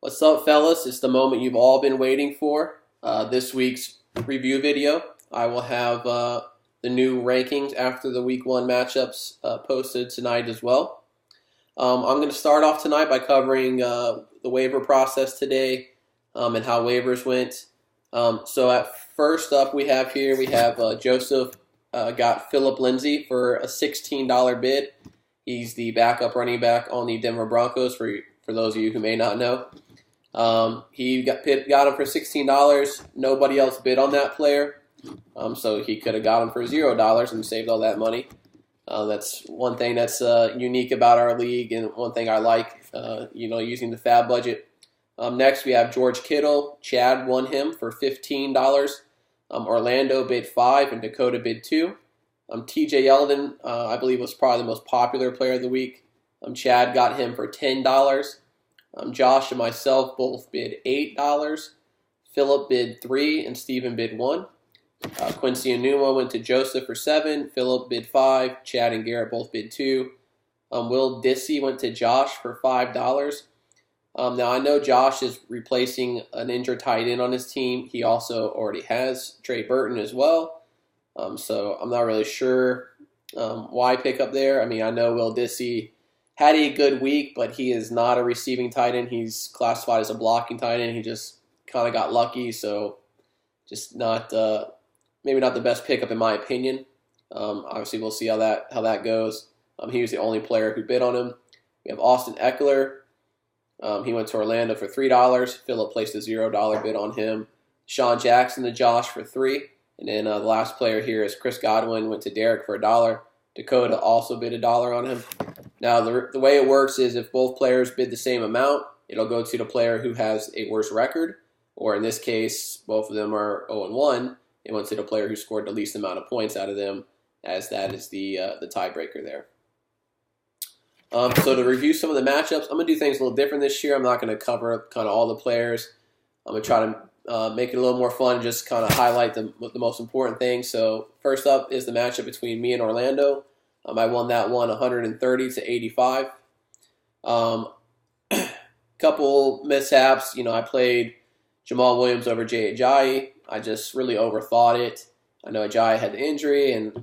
What's up, fellas? It's the moment you've all been waiting for. This week's review video. I will have the new rankings after the week one matchups posted tonight as well. I'm going to start off tonight by covering the waiver process today and how waivers went. So at first up we have Joseph got Philip Lindsay for a $16 bid. He's the backup running back on the Denver Broncos for those of you who may not know. He got him for $16. Nobody else bid on that player, so he could have got him for $0 and saved all that money. That's one thing that's unique about our league, and one thing I like, using the fab budget. Next, we have George Kittle. Chad won him for $15. Orlando bid $5, and Dakota bid $2. TJ Yeldon, I believe, was probably the most popular player of the week. Chad got him for $10. Josh and myself both bid $8. Philip bid $3, and Steven bid $1. Quincy and Numa went to Joseph for $7. Philip bid $5. Chad and Garrett both bid $2. Will Dissy went to Josh for $5. Now, I know Josh is replacing an injured tight end on his team. He also already has Trey Burton as well. So I'm not really sure why pick up there. I mean, I know Will Dissy had a good week, but he is not a receiving tight end. He's classified as a blocking tight end. He just kind of got lucky, so just not maybe not the best pickup in my opinion. Obviously, we'll see how that goes. He was the only player who bid on him. We have Austin Eckler. He went to Orlando for $3. Philip placed a $0 bid on him. Sean Jackson to Josh for $3. And then the last player here is Chris Godwin, went to Derek for $1. Dakota also bid $1 on him. Now, the way it works is if both players bid the same amount, it'll go to the player who has a worse record, or in this case, both of them are 0-1. It went to the player who scored the least amount of points out of them, as that is the tiebreaker there. So to review some of the matchups, I'm going to do things a little different this year. I'm not going to cover kind of all the players. I'm going to try to make it a little more fun, just kind of highlight the most important things. So first up is the matchup between me and Orlando. I won that one 130-85. Couple mishaps. I played Jamal Williams over Jay Ajayi. I just really overthought it. I know Ajayi had the injury, and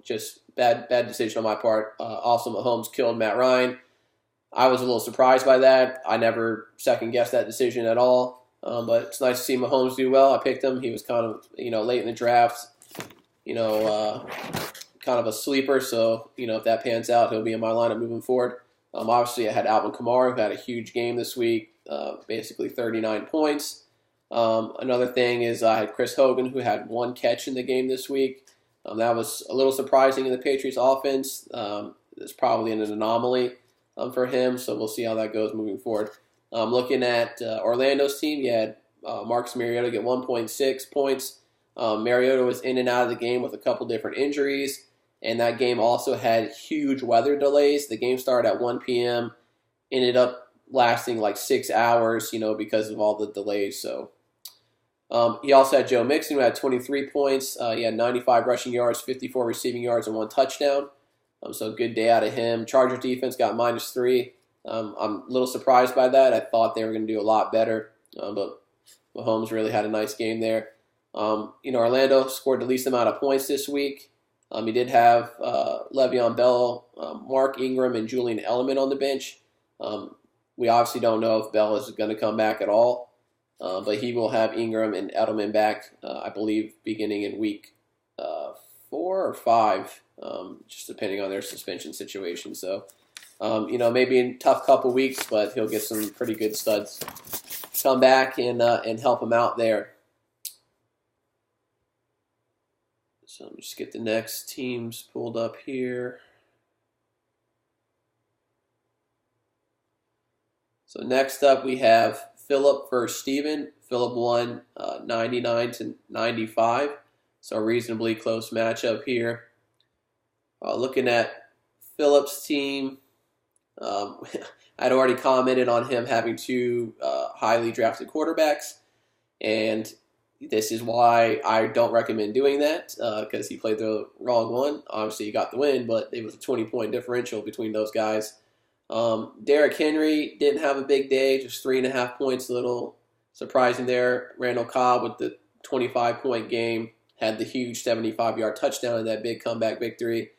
just bad decision on my part. Also, Mahomes killed Matt Ryan. I was a little surprised by that. I never second-guessed that decision at all. But it's nice to see Mahomes do well. I picked him. He was kind of, late in the draft, kind of a sleeper. So, if that pans out, he'll be in my lineup moving forward. Obviously, I had Alvin Kamara, who had a huge game this week, basically 39 points. Another thing is I had Chris Hogan, who had 1 catch in the game this week. That was a little surprising in the Patriots offense. It's probably an anomaly for him, so we'll see how that goes moving forward. Looking at Orlando's team, you had Marcus Mariota get 1.6 points. Mariota was in and out of the game with a couple different injuries, and that game also had huge weather delays. The game started at 1 p.m., ended up lasting like 6 hours, because of all the delays. So he also had Joe Mixon, who had 23 points. He had 95 rushing yards, 54 receiving yards, and 1 touchdown. So good day out of him. Chargers defense got -3. I'm a little surprised by that. I thought they were going to do a lot better, but Mahomes really had a nice game there. Orlando scored the least amount of points this week. He did have Le'Veon Bell, Mark Ingram, and Julian Edelman on the bench. We obviously don't know if Bell is going to come back at all, but he will have Ingram and Edelman back, I believe, beginning in week 4 or 5, just depending on their suspension situation. So, maybe in a tough couple weeks, but he'll get some pretty good studs come back and help him out there. So let me just get the next teams pulled up here. So next up we have Philip versus Steven. Philip won 99-95. So a reasonably close matchup here. Looking at Philip's team, I'd already commented on him having 2 highly drafted quarterbacks, and this is why I don't recommend doing that, because he played the wrong one. Obviously, he got the win, but it was a 20-point differential between those guys. Derrick Henry didn't have a big day, just 3.5 points, a little surprising there. Randall Cobb with the 25-point game had the huge 75-yard touchdown in that big comeback victory.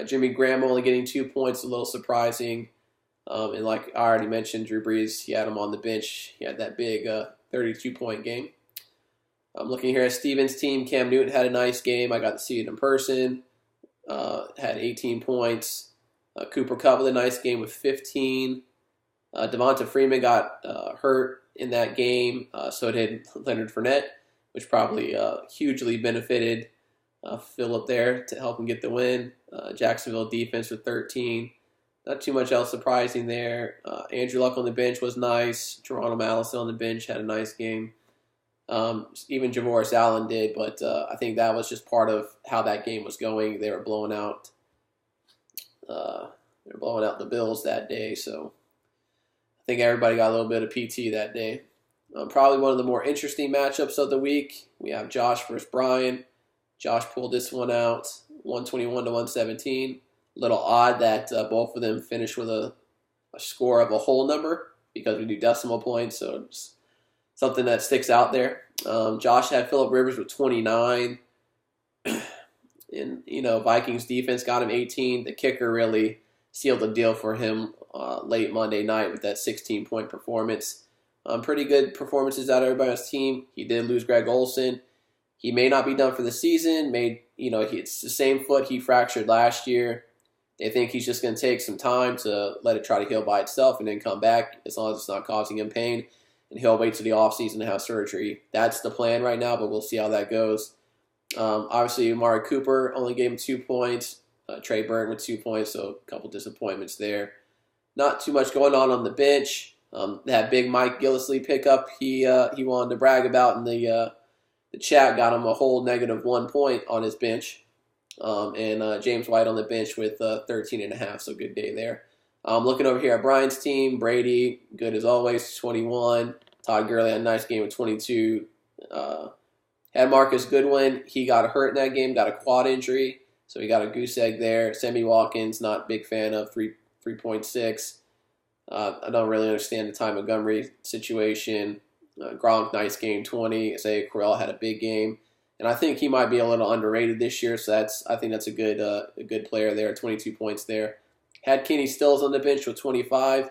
Jimmy Graham only getting 2 points, a little surprising. And like I already mentioned, Drew Brees, he had him on the bench. He had that big 32-point game. I'm looking here at Steven's team. Cam Newton had a nice game. I got to see it in person. Had 18 points. Cooper Kupp with a nice game with 15. Devonta Freeman got hurt in that game. So did Leonard Fournette, which probably hugely benefited Phillip there to help him get the win. Jacksonville defense with 13. Not too much else surprising there. Andrew Luck on the bench was nice. Geronimo Allison on the bench had a nice game. Even Javoris Allen did, but I think that was just part of how that game was going. They were blowing out the Bills that day, so I think everybody got a little bit of PT that day. Probably one of the more interesting matchups of the week. We have Josh versus Brian. Josh pulled this one out, 121 to 117. A little odd that both of them finished with a score of a whole number because we do decimal points, so it's something that sticks out there. Josh had Phillip Rivers with 29. And, Vikings defense got him 18. The kicker really sealed the deal for him late Monday night with that 16-point performance. Pretty good performances out of everybody's team. He did lose Greg Olsen. He may not be done for the season. It's the same foot he fractured last year. They think he's just going to take some time to let it try to heal by itself and then come back as long as it's not causing him pain. And he'll wait till the offseason to have surgery. That's the plan right now, but we'll see how that goes. Obviously, Amari Cooper only gave him 2 points. Trey Burton with 2 points, so a couple disappointments there. Not too much going on the bench. That big Mike Gillislee pickup he wanted to brag about in the chat got him a whole -1 point on his bench. And James White on the bench with 13.5, so good day there. Looking over here at Brian's team, Brady, good as always, 21. Todd Gurley had a nice game with 22. Had Marcus Goodwin. He got hurt in that game, got a quad injury, so he got a goose egg there. Sammy Watkins, not a big fan of 3.6. I don't really understand the Ty Montgomery situation. Gronk, nice game, 20. Isaiah Crowell had a big game. And I think he might be a little underrated this year, so I think that's a good player there, 22 points there. Had Kenny Stills on the bench with 25.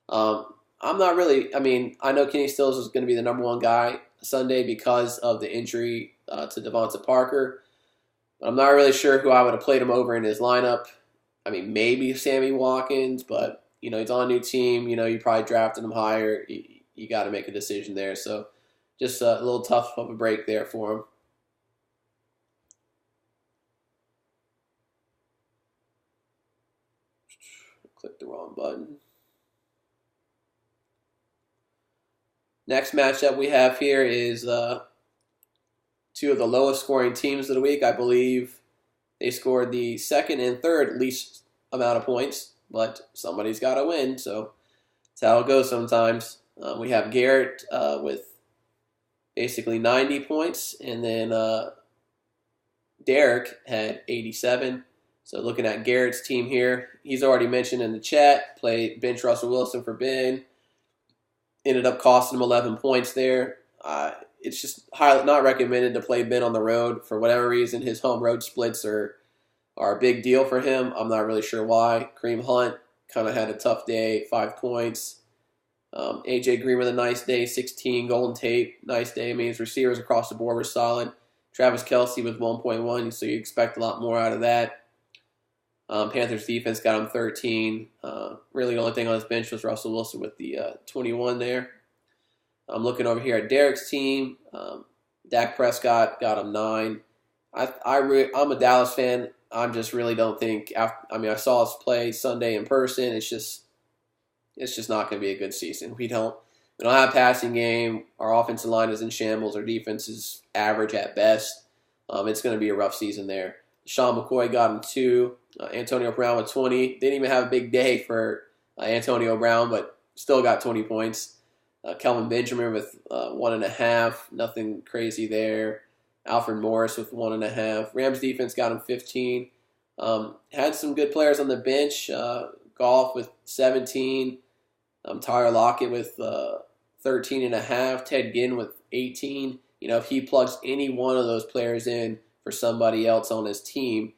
I know Kenny Stills is going to be the number one guy Sunday because of the injury to Devonta Parker. But I'm not really sure who I would have played him over in his lineup. I mean, maybe Sammy Watkins, but, he's on a new team. You probably drafted him higher. You got to make a decision there. So just a little tough of a break there for him. Click the wrong button. Next matchup we have here is two of the lowest scoring teams of the week. I believe they scored the second and third least amount of points, but somebody's got to win, so that's how it goes sometimes. We have Garrett with basically 90 points, and then Derek had 87. So looking at Garrett's team here, he's already mentioned in the chat, played bench Russell Wilson for Ben. Ended up costing him 11 points there. It's just highly not recommended to play Ben on the road. For whatever reason, his home road splits are a big deal for him. I'm not really sure why. Kareem Hunt kind of had a tough day, 5 points. A.J. Green with a nice day, 16. Golden Tate, nice day. I mean, his receivers across the board were solid. Travis Kelce with 1.1, so you expect a lot more out of that. Panthers defense got him 13. Really the only thing on his bench was Russell Wilson with the 21 there. I'm looking over here at Derek's team. Dak Prescott got him 9. I'm a Dallas fan. I just really don't think. I saw us play Sunday in person. It's just not going to be a good season. We don't have a passing game. Our offensive line is in shambles. Our defense is average at best. It's going to be a rough season there. Sean McCoy got him 2. Antonio Brown with 20. Didn't even have a big day for Antonio Brown, but still got 20 points. Kelvin Benjamin with 1.5. Nothing crazy there. Alfred Morris with 1.5. Rams defense got him 15. Had some good players on the bench. Goff with 17, Tyler Lockett with 13.5, Ted Ginn with 18. If he plugs any one of those players in for somebody else on his team,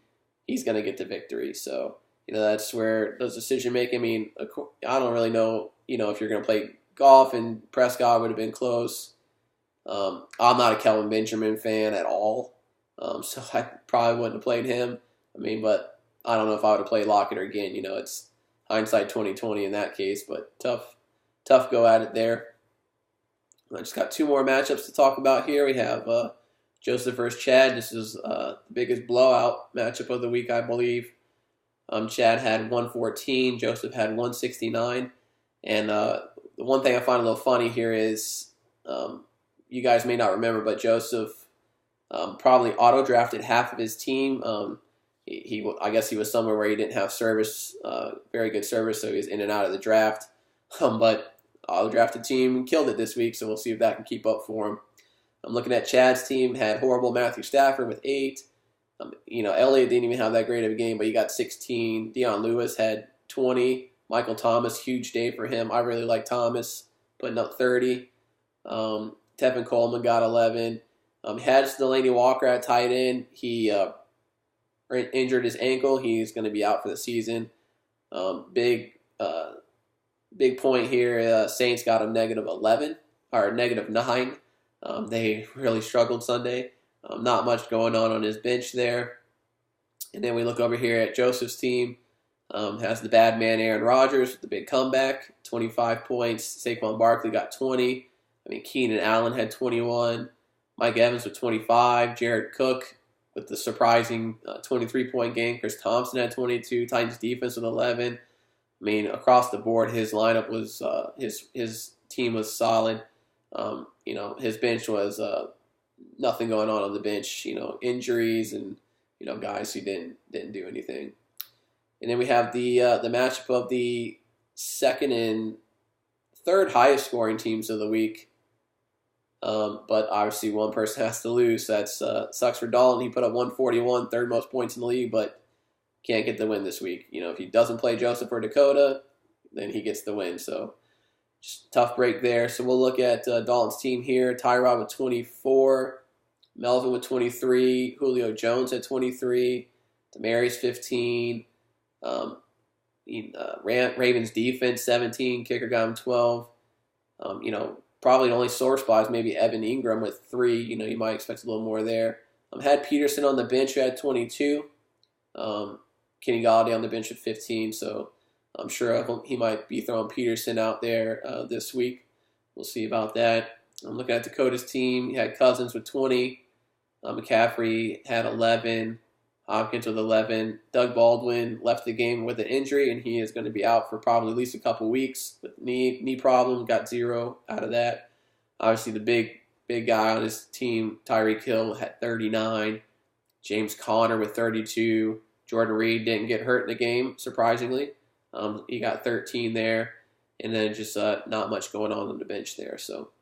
he's going to get the victory. So, that's where those decision making. I mean, I don't really know, if you're going to play Goff and Prescott would have been close. I'm not a Kelvin Benjamin fan at all, so I probably wouldn't have played him. But I don't know if I would have played Lockett or Ginn. It's hindsight 2020 in that case, but tough go at it there. I just got two more matchups to talk about here. We have Joseph versus Chad. This is the biggest blowout matchup of the week, I believe. Chad had 114. Joseph had 169. And the one thing I find a little funny here is you guys may not remember, but Joseph probably auto-drafted half of his team. I guess he was somewhere where he didn't have service, very good service, so he was in and out of the draft. But auto-drafted team killed it this week, so we'll see if that can keep up for him. I'm looking at Chad's team, had horrible Matthew Stafford with 8. Elliott didn't even have that great of a game, but he got 16. Deion Lewis had 20. Michael Thomas, huge day for him. I really like Thomas, putting up 30. Tevin Coleman got 11. Had Delaney Walker at tight end. He injured his ankle. He's going to be out for the season. Big point here. Saints got him -11 or -9. They really struggled Sunday. Not much going on his bench there. And then we look over here at Joseph's team. Has the bad man Aaron Rodgers with the big comeback, 25 points. Saquon Barkley got 20. Keenan Allen had 21. Mike Evans with 25. Jared Cook with the surprising 23-point game. Chris Thompson had 22. Titans defense with 11. Across the board, his lineup was his team was solid. His bench was nothing going on the bench. Injuries and guys who didn't do anything. And then we have the matchup of the second and third highest scoring teams of the week. But obviously one person has to lose. That's sucks for Dalton. He put up 141, third most points in the league, but can't get the win this week. If he doesn't play Joseph or Dakota, then he gets the win. So just tough break there. So we'll look at Dalton's team here. Tyrod with 24, Melvin with 23, Julio Jones at 23, Demaryius 15, Ravens defense 17, kicker got him 12. Probably the only sore spot is maybe Evan Ingram with 3. You might expect a little more there. Had Peterson on the bench who had 22. Kenny Galladay on the bench at 15. So I'm sure he might be throwing Peterson out there this week. We'll see about that. I'm looking at Dakota's team. He had Cousins with 20. McCaffrey had 11. Hopkins with 11. Doug Baldwin left the game with an injury, and he is going to be out for probably at least a couple weeks with knee problem. Got 0 out of that. Obviously, the big guy on his team, Tyreek Hill, had 39. James Conner with 32. Jordan Reed didn't get hurt in the game, surprisingly. He got 13 there. And then just not much going on the bench there. So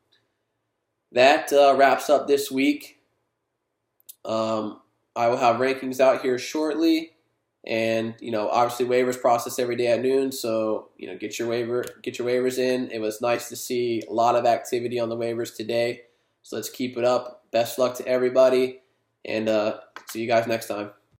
that wraps up this week. I will have rankings out here shortly, and obviously waivers process every day at noon. So get your waivers in. It was nice to see a lot of activity on the waivers today. So let's keep it up. Best luck to everybody, and see you guys next time.